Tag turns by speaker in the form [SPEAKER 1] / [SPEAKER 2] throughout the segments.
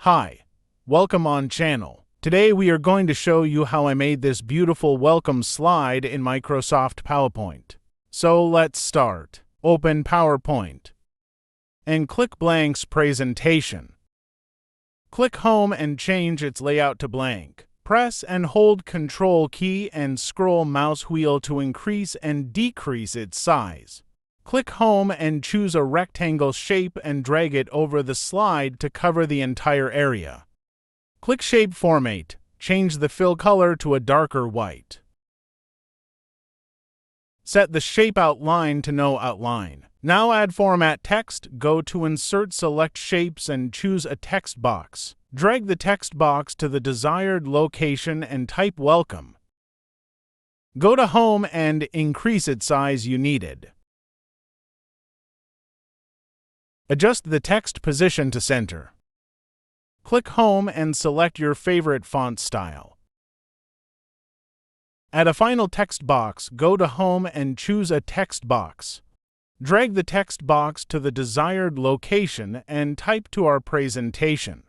[SPEAKER 1] Hi, welcome on channel. Today we are going to show you how I made this beautiful welcome slide in Microsoft PowerPoint. So let's start. Open PowerPoint and click Blank's Presentation. Click Home and change its layout to blank. Press and hold Control key and scroll mouse wheel to increase and decrease its size. Click Home and choose a rectangle shape and drag it over the slide to cover the entire area. Click Shape Format. Change the fill color to a darker white. Set the shape outline to no outline. Now add format text, go to Insert, select Shapes and choose a text box. Drag the text box to the desired location and type Welcome. Go to Home and increase its size you needed. Adjust the text position to center. Click Home and select your favorite font style. Add a final text box, go to Home and choose a text box. Drag the text box to the desired location and type to our presentation.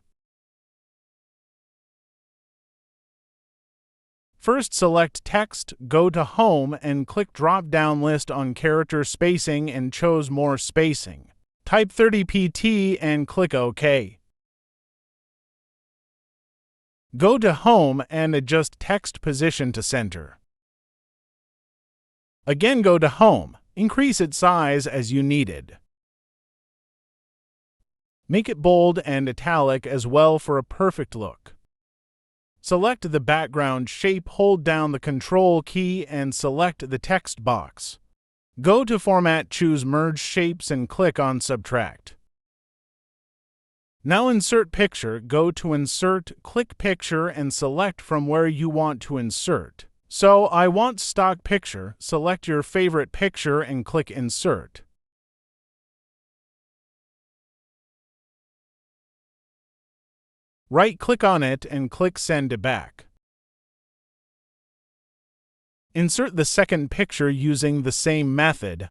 [SPEAKER 1] First select Text, go to Home and click drop-down list on character spacing and choose More Spacing. Type 30 pt and click OK. Go to Home and adjust text position to center. Again go to Home, increase its size as you needed. Make it bold and italic as well for a perfect look. Select the background shape, hold down the Control key and select the text box. Go to Format, choose Merge Shapes and click on Subtract. Now insert picture, go to Insert, click Picture and select from where you want to insert. So I want stock picture, select your favorite picture and click Insert. Right-click on it and click Send to Back. Insert the second picture using the same method.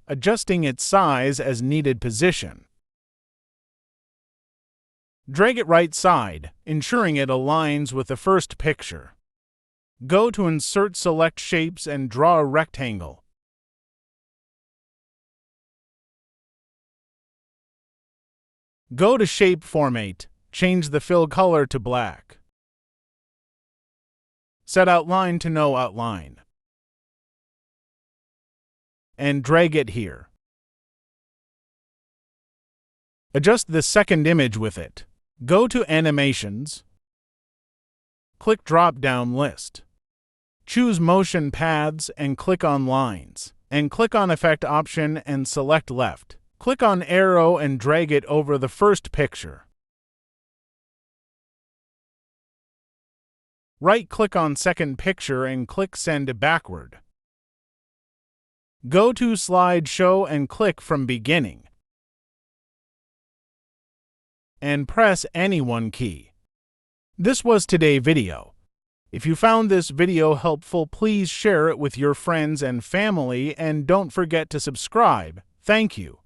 [SPEAKER 1] Adjusting its size as needed position. Drag it right side, ensuring it aligns with the first picture. Go to Insert, select Shapes and draw a rectangle. Go to Shape Format, change the fill color to black. Set outline to no outline. And drag it here. Adjust the second image with it. Go to Animations. Click Drop-down List. Choose Motion Paths and click on Lines. And click on Effect option and select Left. Click on Arrow and drag it over the first picture. Right-click on second picture and click Send to Backward. Go to Slide Show and click from Beginning. And press any one key. This was today's video. If you found this video helpful, please share it with your friends and family and don't forget to subscribe. Thank you.